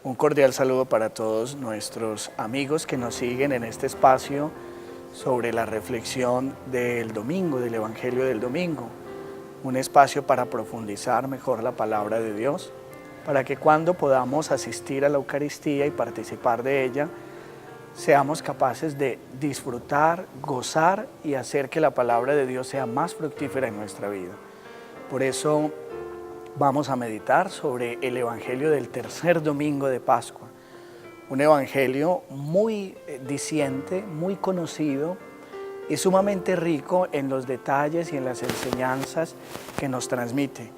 Un cordial saludo para todos nuestros amigos que nos siguen en este espacio sobre la reflexión del domingo, del Evangelio del domingo. Un espacio para profundizar mejor la palabra de Dios, para que cuando podamos asistir a la Eucaristía y participar de ella, seamos capaces de disfrutar, gozar y hacer que la palabra de Dios sea más fructífera en nuestra vida. Por eso vamos a meditar sobre el Evangelio del tercer domingo de Pascua. Un evangelio muy diciente, muy conocido y sumamente rico en los detalles y en las enseñanzas que nos transmite.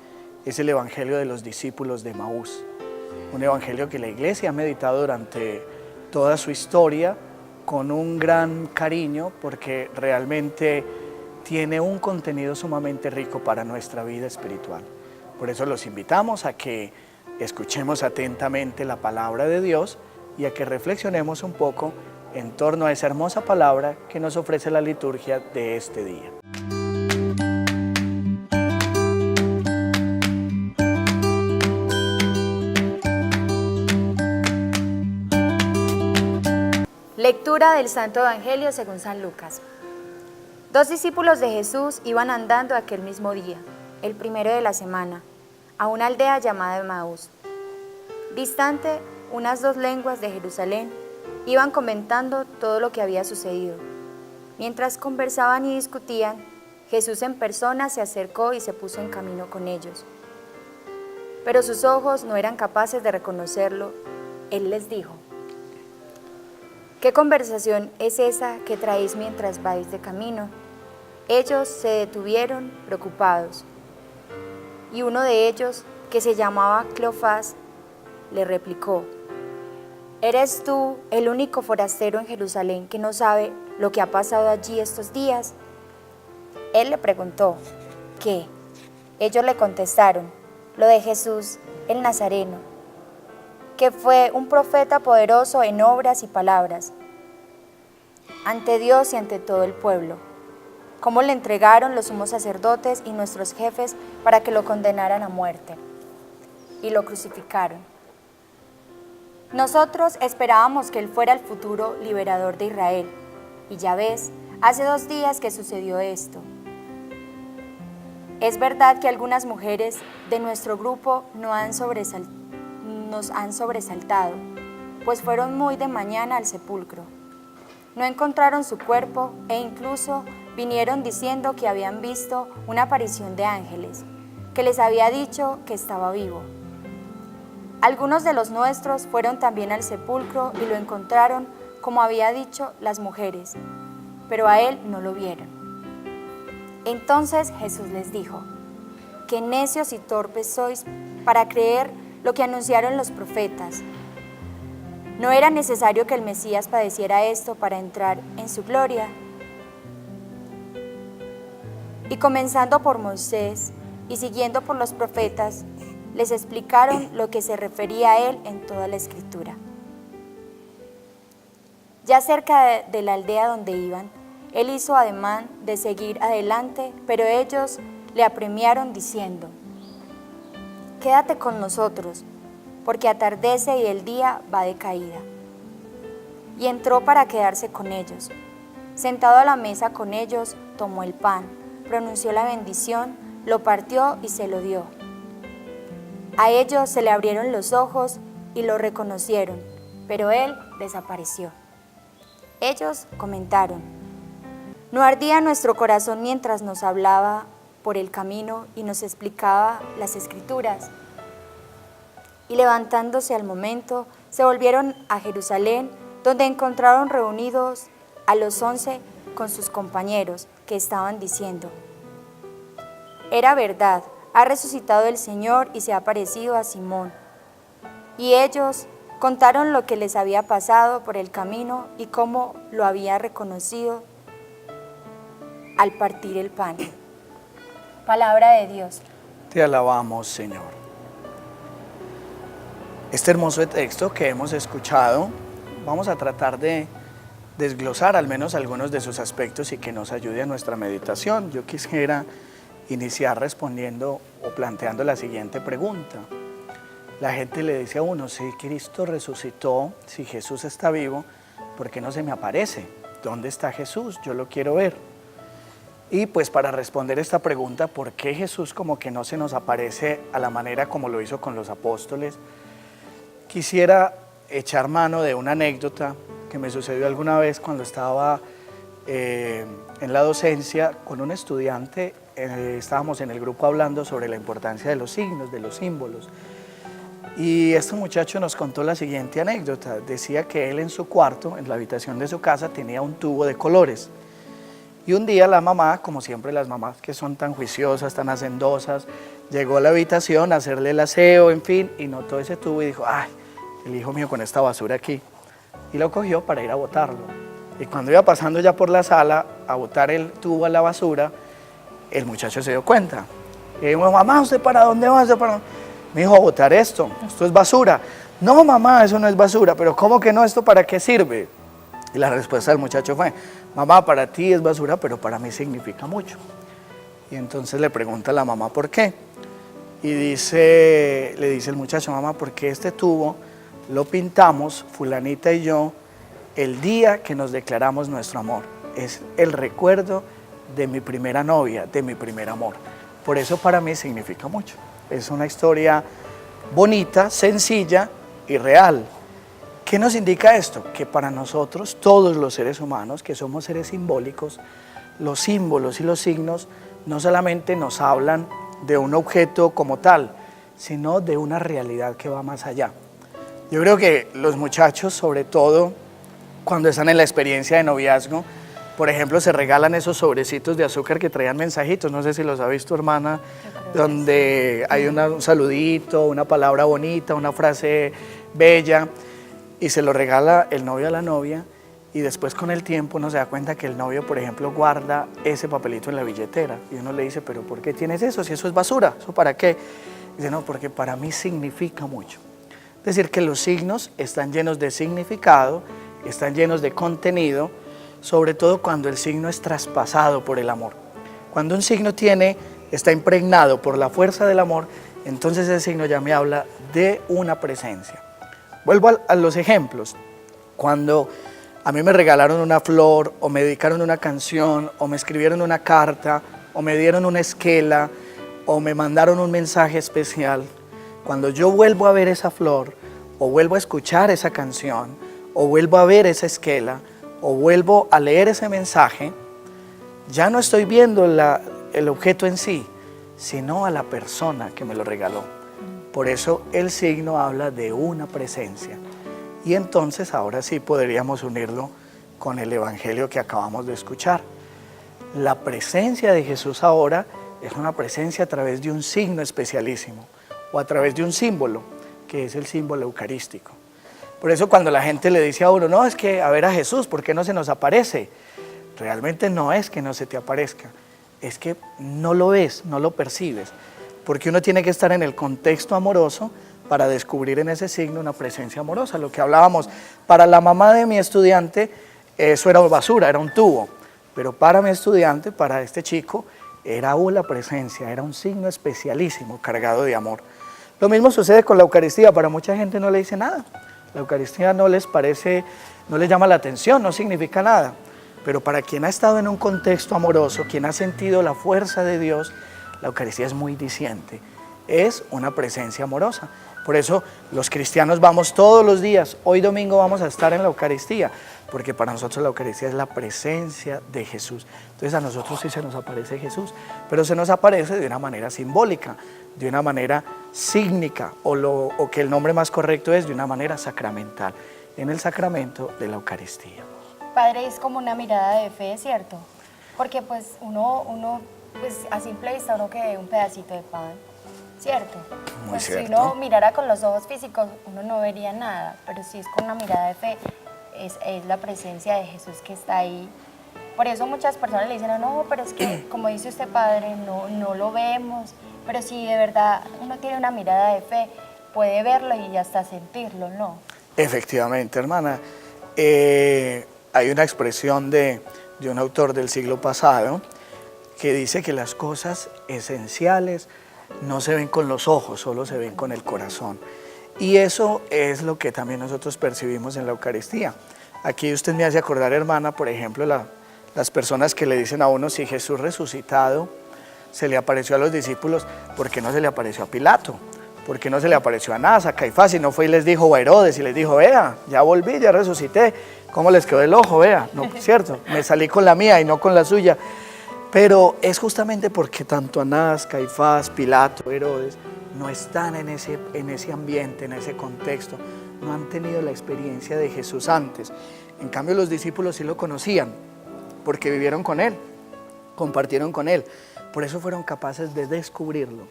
Es el Evangelio de los discípulos de Emaús. Un evangelio que la Iglesia ha meditado durante toda su historia con un gran cariño porque realmente tiene un contenido sumamente rico para nuestra vida espiritual. Por eso los invitamos a que escuchemos atentamente la palabra de Dios y a que reflexionemos un poco en torno a esa hermosa palabra que nos ofrece la liturgia de este día. Lectura del Santo Evangelio según San Lucas. 2 discípulos de Jesús iban andando aquel mismo día, el primero de la semana, a una aldea llamada Emaús. Distante unas 2 leguas de Jerusalén, iban comentando todo lo que había sucedido. Mientras conversaban y discutían, Jesús en persona se acercó y se puso en camino con ellos. Pero sus ojos no eran capaces de reconocerlo. Él les dijo: ¿qué conversación es esa que traéis mientras vais de camino? Ellos se detuvieron preocupados. Y uno de ellos, que se llamaba Cleofás, le replicó: ¿eres tú el único forastero en Jerusalén que no sabe lo que ha pasado allí estos días? Él le preguntó: ¿qué? Ellos le contestaron: lo de Jesús, el Nazareno, que fue un profeta poderoso en obras y palabras, ante Dios y ante todo el pueblo. Cómo le entregaron los sumos sacerdotes y nuestros jefes para que lo condenaran a muerte, y lo crucificaron. Nosotros esperábamos que él fuera el futuro liberador de Israel, y ya ves, hace 2 días que sucedió esto. Es verdad que algunas mujeres de nuestro grupo nos han sobresaltado, pues fueron muy de mañana al sepulcro. No encontraron su cuerpo e incluso vinieron diciendo que habían visto una aparición de ángeles, que les había dicho que estaba vivo. Algunos de los nuestros fueron también al sepulcro y lo encontraron como había dicho las mujeres, pero a él no lo vieron. Entonces Jesús les dijo: qué necios y torpes sois para creer lo que anunciaron los profetas. ¿No era necesario que el Mesías padeciera esto para entrar en su gloria? Y comenzando por Moisés y siguiendo por los profetas, les explicaron lo que se refería a él en toda la Escritura. Ya cerca de la aldea donde iban, él hizo ademán de seguir adelante, pero ellos le apremiaron diciendo: quédate con nosotros, porque atardece y el día va de caída. Y entró para quedarse con ellos. Sentado a la mesa con ellos, tomó el pan, pronunció la bendición, lo partió y se lo dio. A ellos se le abrieron los ojos y lo reconocieron, pero él desapareció. Ellos comentaron: ¿no ardía nuestro corazón mientras nos hablaba por el camino y nos explicaba las Escrituras? Y levantándose al momento, se volvieron a Jerusalén, donde encontraron reunidos a los 11 con sus compañeros, que estaban diciendo: era verdad, ha resucitado el Señor y se ha aparecido a Simón. Y ellos contaron lo que les había pasado por el camino y cómo lo había reconocido al partir el pan. Palabra de Dios. Te alabamos, Señor. Este hermoso texto que hemos escuchado, vamos a tratar de desglosar al menos algunos de sus aspectos y que nos ayude a nuestra meditación. Yo quisiera iniciar respondiendo o planteando la siguiente pregunta. la gente le dice a uno, si Cristo resucitó, si Jesús está vivo, ¿por qué no se me aparece? ¿Dónde está Jesús? Yo lo quiero ver. Y pues para responder esta pregunta, ¿por qué Jesús como que no se nos aparece a la manera como lo hizo con los apóstoles? Quisiera echar mano de una anécdota que me sucedió alguna vez cuando estaba en la docencia con un estudiante. Estábamos en el grupo hablando sobre la importancia de los signos, de los símbolos. Y este muchacho nos contó la siguiente anécdota. Decía que él en su cuarto, en la habitación de su casa, tenía un tubo de colores. Y un día la mamá, como siempre las mamás que son tan juiciosas, tan hacendosas, llegó a la habitación a hacerle el aseo, en fin, y notó ese tubo y dijo, ay, el hijo mío con esta basura aquí. Y lo cogió para ir a botarlo. Y cuando iba pasando ya por la sala a botar el tubo a la basura, el muchacho se dio cuenta. Y dijo, mamá, ¿usted para dónde va? Me dijo, a botar esto es basura. No, mamá, eso no es basura. Pero ¿cómo que no? ¿Esto para qué sirve? Y la respuesta del muchacho fue, mamá, para ti es basura, pero para mí significa mucho. Y entonces le pregunta a la mamá por qué. Y le dice el muchacho, mamá, porque este tubo lo pintamos, fulanita y yo, el día que nos declaramos nuestro amor. Es el recuerdo de mi primera novia, de mi primer amor. Por eso para mí significa mucho. Es una historia bonita, sencilla y real. ¿Qué nos indica esto? Que para nosotros, todos los seres humanos, que somos seres simbólicos, los símbolos y los signos no solamente nos hablan de un objeto como tal, sino de una realidad que va más allá. Yo creo que los muchachos, sobre todo cuando están en la experiencia de noviazgo, por ejemplo, se regalan esos sobrecitos de azúcar que traían mensajitos, no sé si los ha visto, hermana, donde hay un saludito, una palabra bonita, una frase bella, y se lo regala el novio a la novia, y después con el tiempo uno se da cuenta que el novio, por ejemplo, guarda ese papelito en la billetera, y uno le dice, pero ¿por qué tienes eso? Si eso es basura, ¿eso para qué? Y dice, no, porque para mí significa mucho. Es decir, que los signos están llenos de significado, están llenos de contenido, sobre todo cuando el signo es traspasado por el amor. Cuando un signo está impregnado por la fuerza del amor, entonces ese signo ya me habla de una presencia. Vuelvo a los ejemplos. Cuando a mí me regalaron una flor, o me dedicaron una canción, o me escribieron una carta, o me dieron una esquela, o me mandaron un mensaje especial, cuando yo vuelvo a ver esa flor, o vuelvo a escuchar esa canción, o vuelvo a ver esa esquela, o vuelvo a leer ese mensaje, ya no estoy viendo el objeto en sí, sino a la persona que me lo regaló. Por eso el signo habla de una presencia. Y entonces ahora sí podríamos unirlo con el evangelio que acabamos de escuchar. La presencia de Jesús ahora es una presencia a través de un signo especialísimo, o a través de un símbolo, que es el símbolo eucarístico. Por eso cuando la gente le dice a uno, no, es que a ver a Jesús, ¿por qué no se nos aparece? Realmente no es que no se te aparezca, es que no lo ves, no lo percibes, porque uno tiene que estar en el contexto amoroso para descubrir en ese signo una presencia amorosa. Lo que hablábamos, para la mamá de mi estudiante, eso era basura, era un tubo, pero para mi estudiante, para este chico, era una presencia, era un signo especialísimo, cargado de amor. Lo mismo sucede con la Eucaristía, para mucha gente no le dice nada. La Eucaristía no les parece, no les llama la atención, no significa nada. Pero para quien ha estado en un contexto amoroso, quien ha sentido la fuerza de Dios, la Eucaristía es muy diciente. Es una presencia amorosa. Por eso los cristianos vamos todos los días. Hoy domingo vamos a estar en la Eucaristía, porque para nosotros la Eucaristía es la presencia de Jesús. Entonces a nosotros sí se nos aparece Jesús, pero se nos aparece de una manera simbólica, de una manera sígnica, o que el nombre más correcto es de una manera sacramental, en el sacramento de la Eucaristía. Padre, es como una mirada de fe, ¿cierto? Porque pues uno pues a simple vista uno que ve un pedacito de pan, ¿cierto? Muy pues cierto. Si uno mirara con los ojos físicos, uno no vería nada, pero si es con una mirada de fe, es la presencia de Jesús que está ahí. Por eso muchas personas le dicen, no, pero es que, como dice usted, Padre, no lo vemos, pero si de verdad uno tiene una mirada de fe, puede verlo y hasta sentirlo, ¿no? Efectivamente, hermana. Hay una expresión de un autor del siglo pasado que dice que las cosas esenciales no se ven con los ojos, solo se ven con el corazón. Y eso es lo que también nosotros percibimos en la Eucaristía. Aquí usted me hace acordar, hermana, por ejemplo, las personas que le dicen a uno, si Jesús resucitado se le apareció a los discípulos, ¿por qué no se le apareció a Pilato? ¿Por qué no se le apareció a Anás, a Caifás? Y no fue y les dijo, o a Herodes, y les dijo, vea, ya volví, ya resucité. ¿Cómo les quedó el ojo? Vea, no, cierto, me salí con la mía y no con la suya. Pero es justamente porque tanto Anás, Caifás, Pilato, Herodes, no están en ese ambiente, en ese contexto, no han tenido la experiencia de Jesús antes. En cambio, los discípulos sí lo conocían, porque vivieron con Él, compartieron con Él. Por eso fueron capaces de descubrirlo.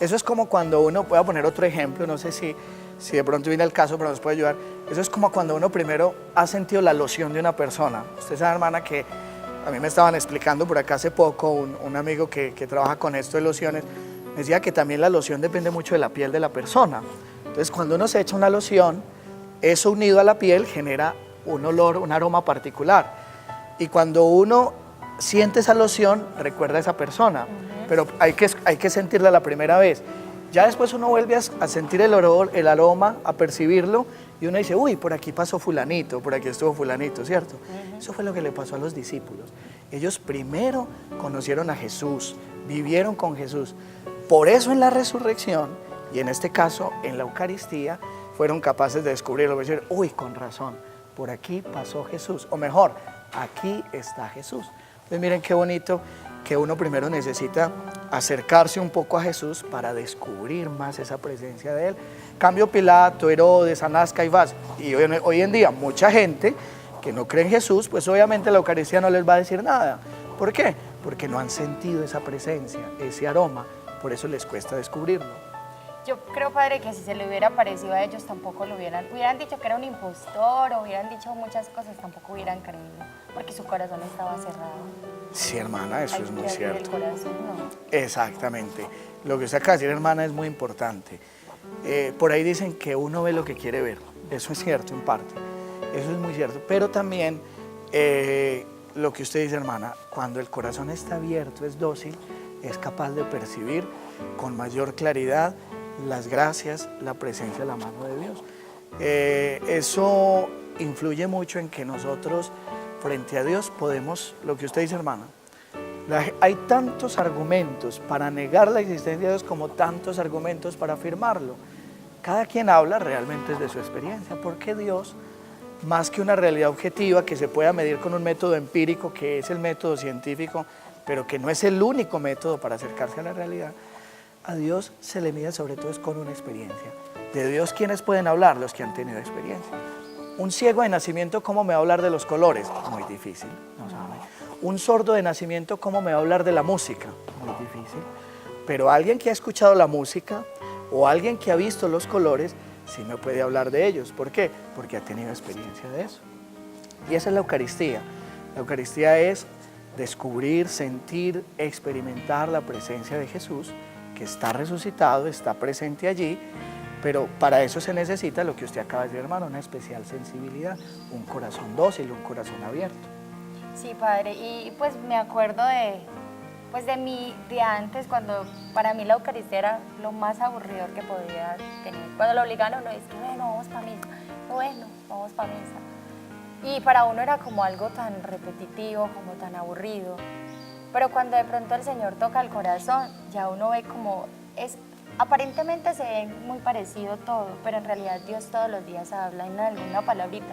Eso es como cuando uno, voy a poner otro ejemplo, no sé si de pronto viene el caso, pero nos puede ayudar. Eso es como cuando uno primero ha sentido la loción de una persona. Usted sabe, hermana, que a mí me estaban explicando por acá hace poco, un amigo que trabaja con esto de lociones, me decía que también la loción depende mucho de la piel de la persona. Entonces, cuando uno se echa una loción, eso unido a la piel genera un olor, un aroma particular. Y cuando uno siente esa loción, recuerda a esa persona. Pero hay que sentirla la primera vez. Ya después uno vuelve a sentir el olor, el aroma, a percibirlo, y uno dice, uy, por aquí pasó fulanito, por aquí estuvo fulanito, ¿cierto? Eso fue lo que le pasó a los discípulos. Ellos primero conocieron a Jesús, vivieron con Jesús. Por eso en la resurrección, y en este caso en la Eucaristía, fueron capaces de descubrirlo, de decir, uy, con razón, por aquí pasó Jesús, o mejor, aquí está Jesús. Entonces miren qué bonito que uno primero necesita acercarse un poco a Jesús para descubrir más esa presencia de Él. Cambio Pilato, Herodes, Anás, Caifás, y hoy en día mucha gente que no cree en Jesús, pues obviamente la Eucaristía no les va a decir nada. ¿Por qué? Porque no han sentido esa presencia, ese aroma, por eso les cuesta descubrirlo. Yo creo, padre, que si se le hubiera parecido a ellos, tampoco lo hubieran dicho que era un impostor, o hubieran dicho muchas cosas, tampoco hubieran creído, porque su corazón estaba cerrado. Sí, hermana, eso es muy cierto. El corazón, ¿no? Exactamente. Lo que usted acaba de decir, hermana, es muy importante. Por ahí dicen que uno ve lo que quiere ver. Eso es cierto, en parte. Eso es muy cierto. Pero también, lo que usted dice, hermana, cuando el corazón está abierto, es dócil, es capaz de percibir con mayor claridad las gracias, la presencia de la mano de Dios. Eso influye mucho en que nosotros, frente a Dios, podemos, lo que usted dice, hermana, hay tantos argumentos para negar la existencia de Dios como tantos argumentos para afirmarlo. Cada quien habla realmente desde su experiencia, porque Dios, más que una realidad objetiva que se pueda medir con un método empírico, que es el método científico, pero que no es el único método para acercarse a la realidad, a Dios se le mide sobre todo es con una experiencia. De Dios, ¿quiénes pueden hablar? Los que han tenido experiencia. Un ciego de nacimiento, ¿cómo me va a hablar de los colores? Muy difícil, no sabe. Un sordo de nacimiento, ¿cómo me va a hablar de la música? Muy difícil. Pero alguien que ha escuchado la música o alguien que ha visto los colores, sí me puede hablar de ellos. ¿Por qué? Porque ha tenido experiencia de eso. Y esa es la Eucaristía. La Eucaristía es descubrir, sentir, experimentar la presencia de Jesús, que está resucitado, está presente allí, pero para eso se necesita lo que usted acaba de decir, hermano, una especial sensibilidad, un corazón dócil, un corazón abierto. Sí, padre, y pues me acuerdo de antes, cuando para mí la Eucaristía era lo más aburridor que podía tener. Cuando lo obligaban a uno, es que bueno, vamos para misa, bueno, vamos para misa. Y para uno era como algo tan repetitivo, como tan aburrido. Pero cuando de pronto el Señor toca el corazón, ya uno ve como aparentemente se ve muy parecido todo, pero en realidad Dios todos los días habla en alguna palabrita.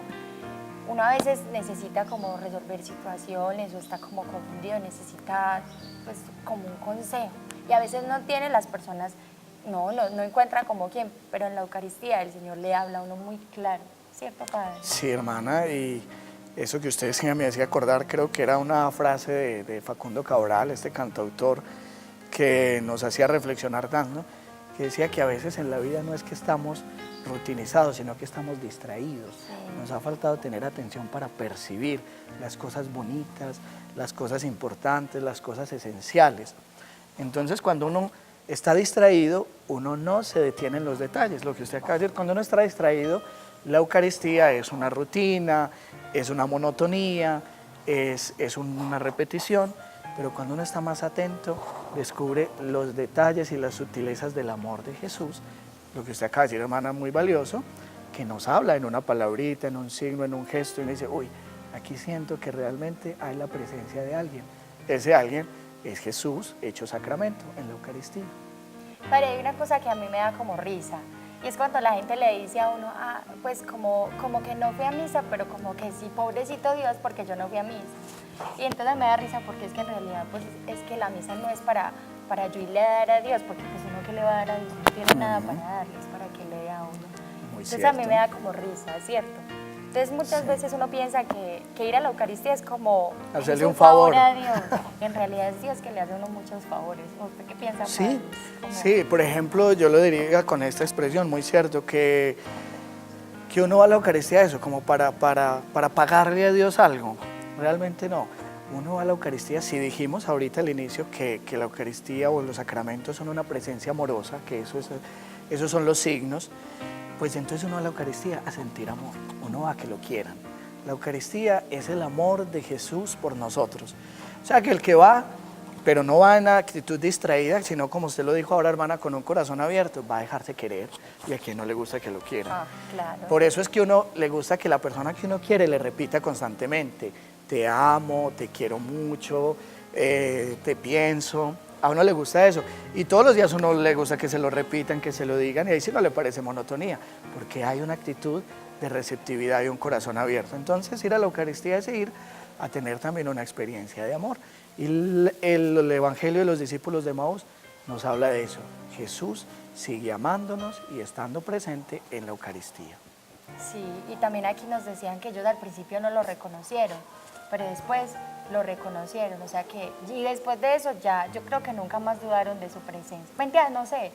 Uno a veces necesita como resolver situaciones o está como confundido, necesita pues como un consejo. Y a veces no tienen las personas, no encuentran como quién, pero en la Eucaristía el Señor le habla a uno muy claro, ¿cierto, Padre? Sí, hermana, y eso que usted me hacía acordar, creo que era una frase de Facundo Cabral, este cantautor, que nos hacía reflexionar tanto, que decía que a veces en la vida no es que estamos rutinizados, sino que estamos distraídos. Sí. Nos ha faltado tener atención para percibir las cosas bonitas, las cosas importantes, las cosas esenciales. Entonces, cuando uno está distraído, uno no se detiene en los detalles. Lo que usted acaba de decir, cuando uno está distraído, la Eucaristía es una rutina, es una monotonía, es una repetición, pero cuando uno está más atento, descubre los detalles y las sutilezas del amor de Jesús lo que usted acaba de decir, hermana, muy valioso, que nos habla en una palabrita, en un signo, en un gesto, y me dice, uy, aquí siento que realmente hay la presencia de alguien. Ese alguien es Jesús hecho sacramento en la Eucaristía. Pero hay una cosa que a mí me da como risa, y es cuando la gente le dice a uno, pues como que no fui a misa, pero como que sí, pobrecito Dios, porque yo no fui a misa. Y entonces me da risa porque es que en realidad pues es que la misa no es para yo irle a dar a Dios, porque pues uno que le va a dar a Dios no tiene nada para darle, es para que le dé a uno. Muy Entonces cierto. a mí me da como risa, ¿cierto? Entonces muchas veces uno piensa que ir a la Eucaristía es como hacerle es un favor a Dios. En realidad es Dios que le hace a uno muchos favores. ¿Usted qué piensa? Sí, Padre? sí, por ejemplo, yo lo diría con esta expresión, muy cierto, que uno va a la Eucaristía eso, como para pagarle a Dios algo. Realmente no. Uno va a la Eucaristía, si dijimos ahorita al inicio que la Eucaristía o los sacramentos son una presencia amorosa, que esos son los signos, pues entonces uno va a la Eucaristía a sentir amor, uno va a que lo quieran. La Eucaristía es el amor de Jesús por nosotros. O sea que el que va, pero no va en actitud distraída, sino como usted lo dijo ahora, hermana, con un corazón abierto, va a dejarse querer, y a quien no le gusta que lo quieran. Claro. Por eso es que uno le gusta que la persona que uno quiere le repita constantemente, te amo, te quiero mucho, te pienso. A uno le gusta eso. Y todos los días a uno le gusta que se lo repitan, que se lo digan, y ahí sí no le parece monotonía, porque hay una actitud de receptividad y un corazón abierto. Entonces ir a la Eucaristía es ir a tener también una experiencia de amor. Y el Evangelio de los discípulos de Emaús nos habla de eso. Jesús sigue amándonos y estando presente en la Eucaristía. Sí, y también aquí nos decían que ellos al principio no lo reconocieron, pero después lo reconocieron, o sea que, y después de eso ya, yo creo que nunca más dudaron de su presencia. Mentira, no sé,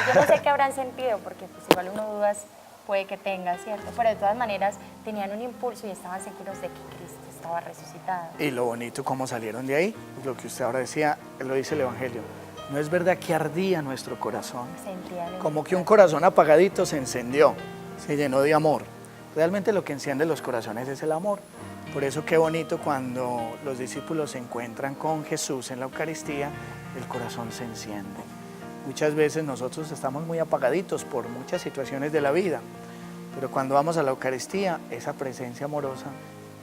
yo no sé qué habrán sentido, porque pues igual uno dudas puede que tenga, ¿cierto? Pero de todas maneras tenían un impulso y estaban seguros de que Cristo estaba resucitado. Y lo bonito, cómo salieron de ahí, lo que usted ahora decía, lo dice el Evangelio, ¿no es verdad que ardía nuestro corazón? Como que un corazón apagadito se encendió, se llenó de amor. Realmente lo que enciende los corazones es el amor. Por eso qué bonito cuando los discípulos se encuentran con Jesús en la Eucaristía, el corazón se enciende. Muchas veces nosotros estamos muy apagaditos por muchas situaciones de la vida, pero cuando vamos a la Eucaristía, esa presencia amorosa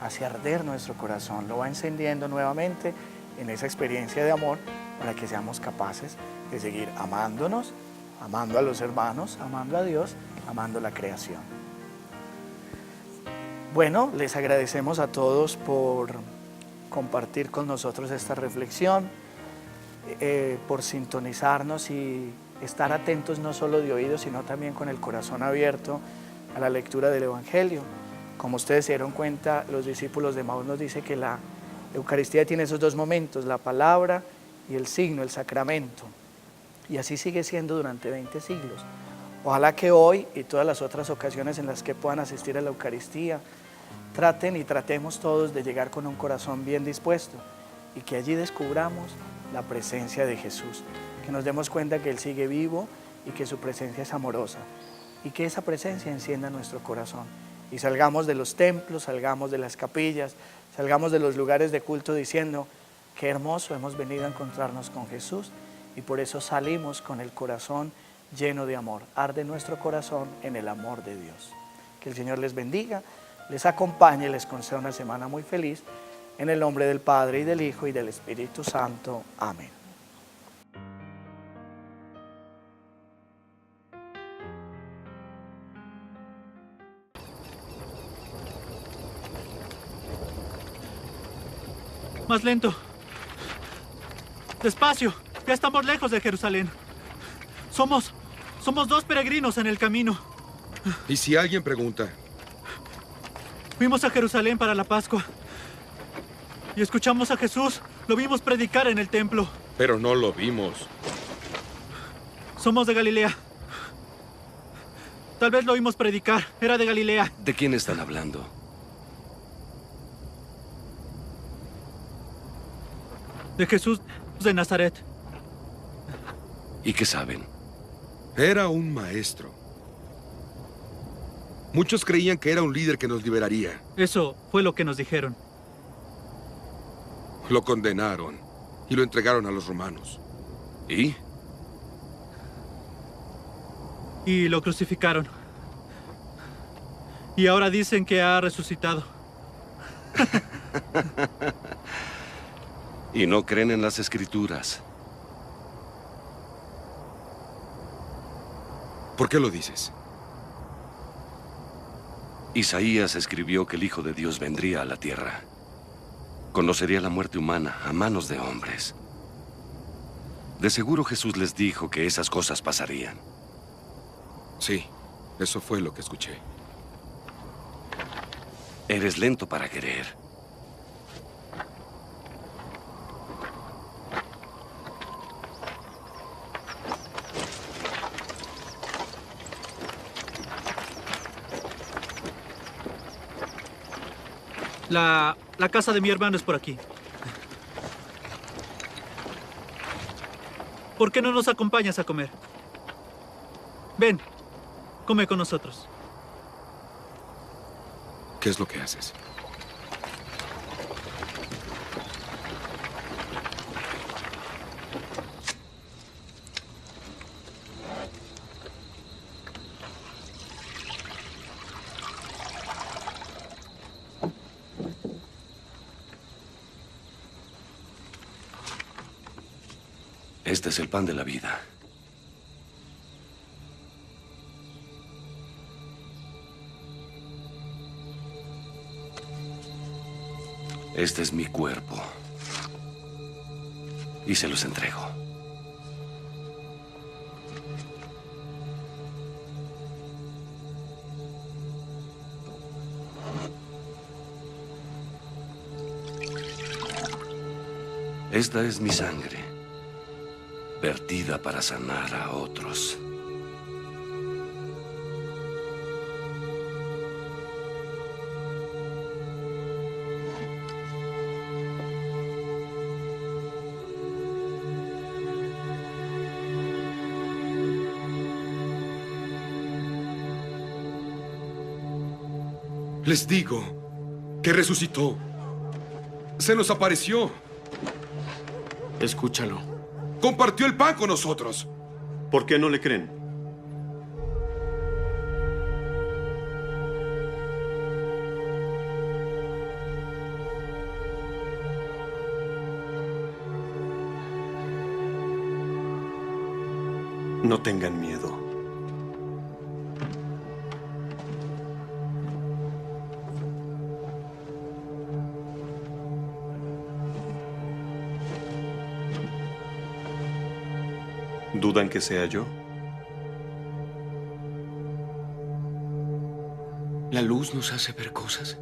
hace arder nuestro corazón, lo va encendiendo nuevamente en esa experiencia de amor para que seamos capaces de seguir amándonos, amando a los hermanos, amando a Dios, amando la creación. Bueno, les agradecemos a todos por compartir con nosotros esta reflexión, por sintonizarnos y estar atentos no solo de oídos, sino también con el corazón abierto a la lectura del Evangelio. Como ustedes se dieron cuenta, los discípulos de Emaús nos dice que la Eucaristía tiene esos dos momentos, la palabra y el signo, el sacramento. Y así sigue siendo durante 20 siglos. Ojalá que hoy y todas las otras ocasiones en las que puedan asistir a la Eucaristía, tratemos todos de llegar con un corazón bien dispuesto y que allí descubramos la presencia de Jesús, que nos demos cuenta que Él sigue vivo y que su presencia es amorosa y que esa presencia encienda nuestro corazón y salgamos de los templos, salgamos de las capillas, salgamos de los lugares de culto diciendo qué hermoso, hemos venido a encontrarnos con Jesús y por eso salimos con el corazón lleno de amor. Arde nuestro corazón en el amor de Dios. Que el Señor les bendiga, les acompañe, les conceda una semana muy feliz. En el nombre del Padre, y del Hijo, y del Espíritu Santo. Amén. Más lento. Despacio. Ya estamos lejos de Jerusalén. Somos 2 peregrinos en el camino. ¿Y si alguien pregunta? Fuimos a Jerusalén para la Pascua. Y escuchamos a Jesús. Lo vimos predicar en el templo. Pero no lo vimos. Somos de Galilea. Tal vez lo oímos predicar. Era de Galilea. ¿De quién están hablando? De Jesús de Nazaret. ¿Y qué saben? Era un maestro. Muchos creían que era un líder que nos liberaría. Eso fue lo que nos dijeron. Lo condenaron y lo entregaron a los romanos. ¿Y? y lo crucificaron. Y ahora dicen que ha resucitado. Y no creen en las escrituras. ¿Por qué lo dices? Isaías escribió que el Hijo de Dios vendría a la tierra. Conocería la muerte humana a manos de hombres. De seguro Jesús les dijo que esas cosas pasarían. Sí, eso fue lo que escuché. Eres lento para querer. La casa de mi hermano es por aquí. ¿Por qué no nos acompañas a comer? Ven, come con nosotros. ¿Qué es lo que haces? Este es el pan de la vida. Este es mi cuerpo. Y se los entrego. Esta es mi sangre, vertida para sanar a otros. Les digo que resucitó. Se nos apareció. Escúchalo. Compartió el pan con nosotros. ¿Por qué no le creen? No tengan miedo. ¿Dudan que sea yo? La luz nos hace ver cosas.